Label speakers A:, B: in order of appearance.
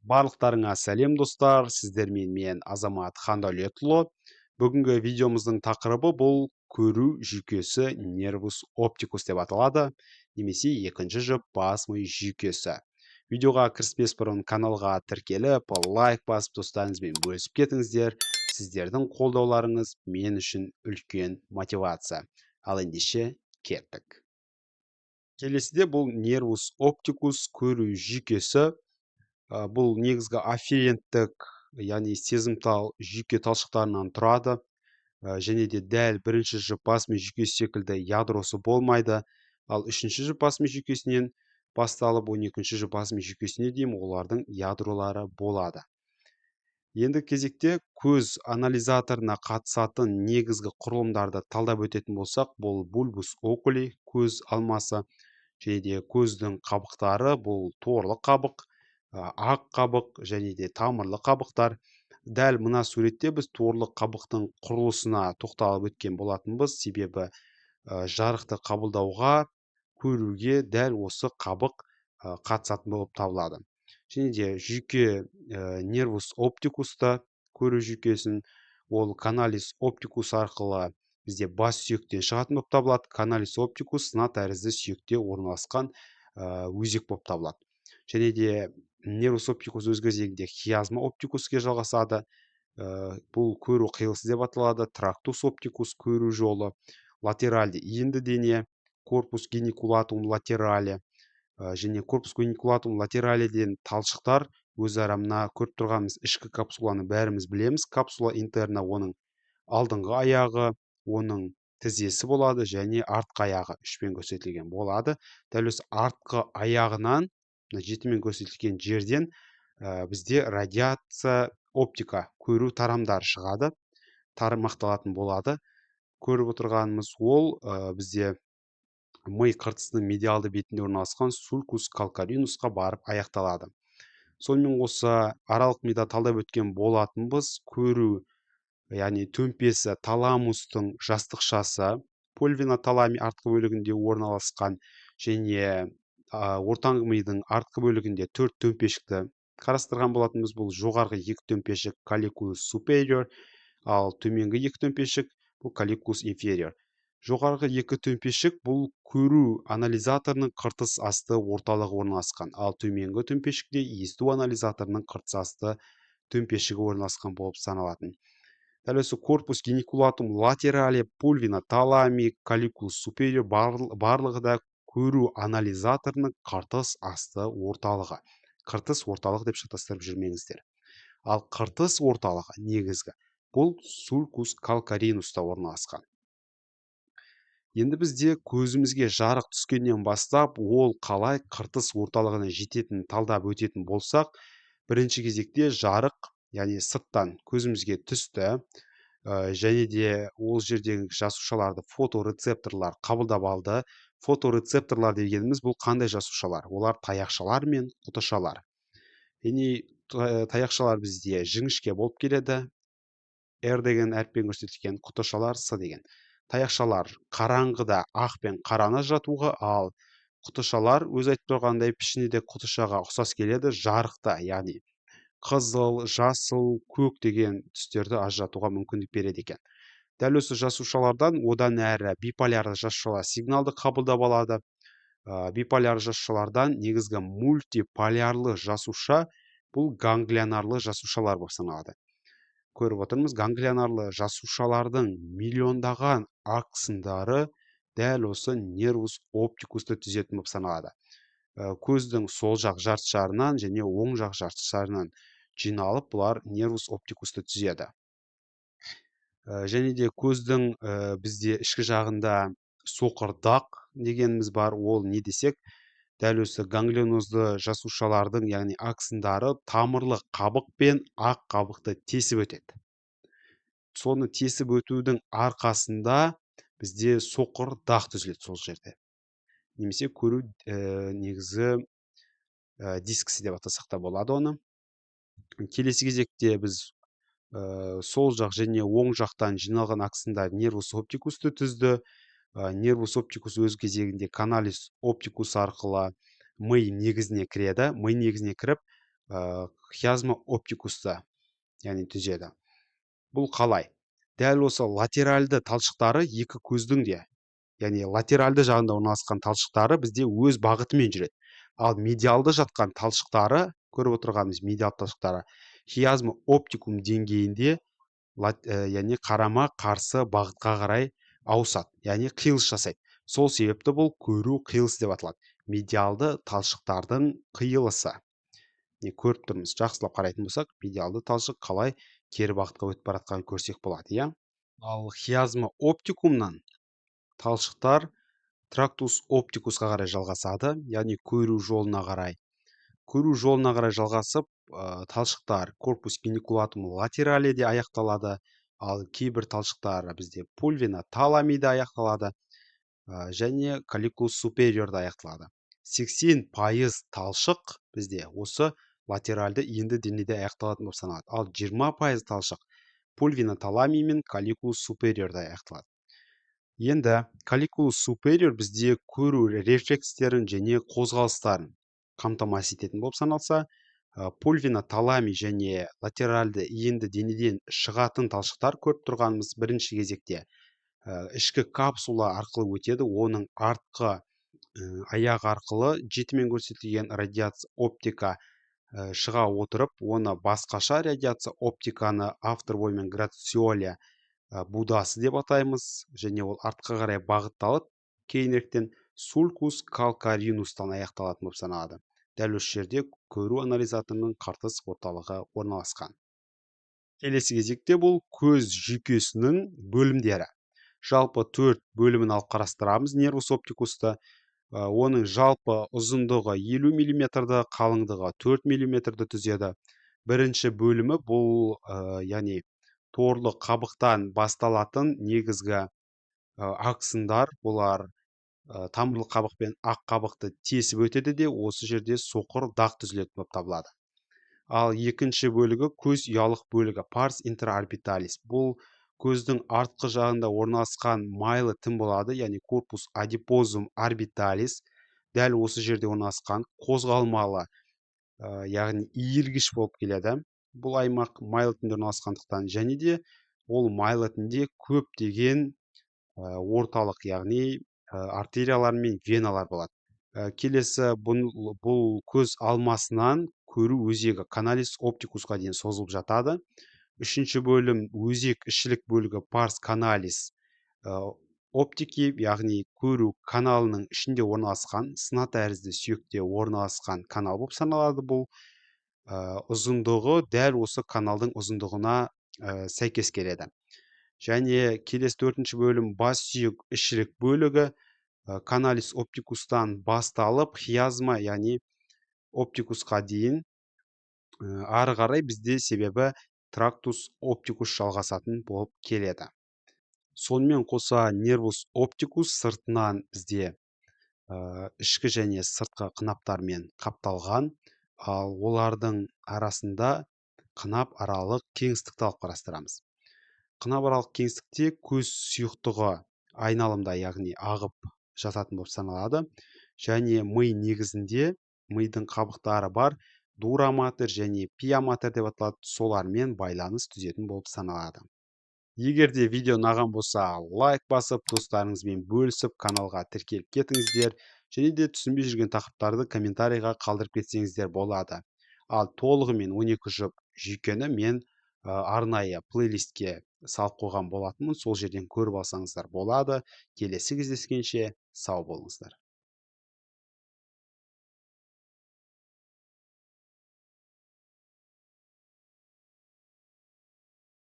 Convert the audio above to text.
A: Барлықтарыңа сәлем достар, сіздермен мен Азамат Хандәулетұлы. Бүгінгі видеомыздың тақырыбы бұл көру жүйкесі нервус оптикус деп аталады, немесе екінші жұп бас ми жүйкесі. Видеоға кіріспес бұрын каналға тіркеліп, лайк басып достарыңызбен бөлісіп кетіңіздер. Сіздердің қолдауларыңыз мен үшін үлкен мотивация. Ал ендеше кеттік. Келесіде бұл нервус оптикус көру жүйкесі. Бұл негізгі афференттік, яғни сезімтал жүйке талшықтарынан тұрады. Және де дәл бірінші жұп бас ми жүйкесі секілді ядросы болмайды. Ал үшінші жұп бас ми жүйкесінен басталып 12-ші жұп бас ми жүйкесіне дейін олардың ядролары болады. Енді кезекте көз анализаторына қатысатын негізгі құрылымдарды талдап өтетін болсақ, бұл бульбус окули, көз алмасы, және де көздің қабықтары, бұл торлы қабық, ақ қабық және де тамырлы қабықтар. Дәл мына суретте біз торлы қабықтың құрылысына тоқталып өткен болатынбыз, себебі жарықты қабылдауға, көруге дәл осы қабық қатысатын болып табылады. Және де жүйке нервус оптикуста көру жүйкесін, ол каналис оптикус арқылы бізде бас сүйектен шығатын болып табылады. Каналис оптикус сына тәрізді сүйекте орналасқан өзек болып табылады. Және де нервус оптикус өз кезегінде хиазма оптикуске жалғасады. Бұл көру қиылысы деп аталады. Трактус оптикус көру жолы, латеральды енді дене, корпус геникулатум латерале және корпус геникулатум латераледен талшықтар өзара мына көріп тұрғанымыз ішкі капсуланы бәріміз білеміз. Капсула интерна оның алдыңғы аяғы, оның тізесі болады және артқы аяғы үшпен көрсетілген болады. Дәл осы артқы аяғынан жетімен көрсетілген жерден бізде радиация оптика көру тарамдары шығады, тармақталатын болады. Көріп отырғанымыз ол бізде ми қыртысының медиалды бетінде орналасқан сулкус калкаринусқа барып аяқталады. Сонымен осы аралық мида талдап өткен болатынбыз, көру, яғни төмпесі таламустың жастықшасы, пульвиноталами артқы бөлігінде орналасқан және ортаңғы мидың артқы бөлігінде 4 төмпешікті қарастырған болатынбыз. Бұл жоғарғы 2 төмпешік калликулус superior, ал төменгі 2 төмпешік бұл калликулус inferior. Жоғарғы 2 төмпешік бұл көру анализаторының қыртыс асты орталығы орналасқан, ал төменгі төмпешікте есту анализаторының қыртыс асты төмпешігі орналасқан болып саналатын. Дәл осы корпус геникулатум латерале, пульвиноталами, калликулус superior барлығы да көру анализаторының қыртыс асты орталығы. Қыртыс орталық деп шатастырып жүрмеңіздер. Ал қыртыс орталығы негізгі бұл сулкус калкаринуста орналасқан. Енді бізде көзімізге жарық түскеннен бастап, ол қалай қыртыс орталығына жететінін талдап өтетін болсақ, бірінші кезекте жарық, яғни сырттан көзімізге түсті, және де ол жердегі жасушаларды фоторецепторлар қабылдап алды. Фоторецепторлар дегеніміз бұл қандай жасушалар? Олар таяқшалар мен құтышалар. Яғни таяқшалар бізде жіңішке болып келеді, R деген әріппен көрсетілген, құтышалар С деген. Таяқшалар қараңғыда ақ пен қараны ажыратуға, ал құтышалар өз айтып тұрғандай пішіні де құтышаға ұқсас келеді, жарықта, яғни қызыл, жасыл, көк деген түстерді ажыратуға мүмкіндік береді екен. Дәл осы жасушалардан одан әрі биполярлы жасушалар сигналды қабылдап алады. Биполярлы жасушалардан негізгі мультиполярлы жасуша бұл ганглионарлы жасушалар болып саналады. Көріп отырмыз, ганглионарлы жасушалардың миллиондаған аксындары дәл осы нервус оптикусты түзетін болып саналады. Көздің сол жақ жарты шарынан және оң жақ жарты шарынан жиналып, бұлар нервус оптикусты түзеді. Және де көздің бізде ішкі жағында соқырдақ дегеніміз бар. Ол не десек, дәл осы ганглионозды жасушалардың, яғни аксындары тамырлы қабық пен ақ қабықты тесіп өтеді. Соны тесіп өтудің арқасында бізде соқырдақ түзіледі сол жерде. Немесе көру негізі дискісі деп атасақ та болады оны. Келесі кезекте біз сол жақ және оң жақтан жиналған аксындар нервус оптикусты түзді. Нервус оптикус өз кезегінде каналис оптикус арқылы ми негізіне кіреді. Ми негізіне кіріп, хиазма оптикусты яғни түзеді. Бұл қалай? Дәл осы латеральды талшықтары екі көздің де, яғни латеральды жағында орналасқан талшықтары бізде өз бағытымен жүреді. Ал медиалды жатқан талшықтары, көріп отырғанымыз медиалды талшықтары, хиазма оптикум деңгейінде, яғни қарама қарсы бағытқа қарай ауысады, яғни қиылыс жасайды. Сол себепті бұл көру қиылысы деп аталады. Медиалды талшықтардың қиылысы. Көріп тұрмыз, жақсылап қарайтын болсақ, медиалды талшық қалай кері бағытқа өтіп бара жатқанын көрсек болады, иә. Ал хиазма оптикумнан талшықтар трактус оптикусқа қарай жалғасады, яғни көру жолына қарай. Көру жолына қарай жалғасып, талшықтар корпус пеникулатум латералиде аяқталады, ал кейбір талшықтар бізде пульвина таламиде аяқталады, және калликулус супериорда аяқталады. 80% талшық бізде осы латеральды енді денеде аяқталатын болып саналады. Ал 20% талшық пульвина таламий мен калликулус супериорда аяқталады. Енді калликулус супериор бізде көру рефлекстерін және қозғалыстарын қамтамасыз ететін болып саналса, пульвина таламий және латеральды енді денеден шығатын талшықтар көріп тұрғанымыз бірінші кезекте ішкі капсула арқылы өтеді. Оның артқы аяқ арқылы жетімен көрсетілген радиация оптика шыға отырып, оны басқаша радиация оптиканы автор боймен грациоля будасы деп атаймыз, және ол артқа қарай бағытталып, кейініректен сулькус калкаринустан аяқталатын болып саналады. Дәл осы жерде көру анализаторының қыртыс орталығы орналасқан. Келесі кезекте бұл көз жүйкесінің бөлімдері. Жалпы 4 бөлімін алып қарастырамыз нервус оптикусты. Оның жалпы ұзындығы 50 мм-ді, қалыңдығы 4 мм-ді түзеді. Бірінші бөлімі бұл, яғни торлы қабықтан басталатын негізгі аксындар, бұлар тамырлы қабық пен ақ қабықты тесіп өтеді де, осы жерде соқыр дақ түзіледі болып табылады. Ал екінші бөлігі көз ұялық бөлігі, парс интерорбиталис. Бұл көздің артқы жағында орналасқан майлы тін болады, яғни корпус адипозум орбиталис. Дәл осы жерде орналасқан қозғалмалы, яғни иілгіш болып келеді. Бұл аймақ майлы тінде орналасқандықтан, және де ол майлы тінде көптеген орталық, яғни артериялар мен веналар болады. Келесі бұл көз алмасынан көру өзегі каналис оптикусқа дейін созылып жатады. Үшінші бөлім өзек ішілік бөлігі парс каналис оптики, яғни көру каналының ішінде орналасқан, сына тәрізді сүйекте орналасқан канал болып саналады. Бұл ұзындығы дәл осы каналдың ұзындығына сәйкес келеді. Және келесі 4-ші бөлім бас сүйек ішілік бөлігі, каналис оптикустан басталып, хиазма, яғни оптикусқа дейін ары қарай бізде себебі трактус оптикус жалғасатын болып келеді. Сонымен қоса нервус оптикус сыртынан бізде ішкі және сыртқы қынаптармен қапталған, ал олардың арасында қынап аралық кеңістікті алып қарастырамыз. Қынап аралық кеңістікте көз сұйықтығы айналымда, яғни ағып жататын болып саналады, және ми негізінде мидың қабықтары бар, дураматер және пиаматер деп аталады, солармен байланыс түзетін болып саналады. Егер де видео ұнаған болса, лайк басып, достарыңызбен бөлісіп, каналға тіркеліп кетіңіздер, және де түсінбей жүрген тақырыптарды комментарийға қалдырып кетсеңіздер болады. Ал толығымен 12 жұп жүйкені мен арнайы плейлистке салып қойған болатынмын, сол жерден көріп алсаңыздар болады. Келесі кездескенше сау болыңыздар.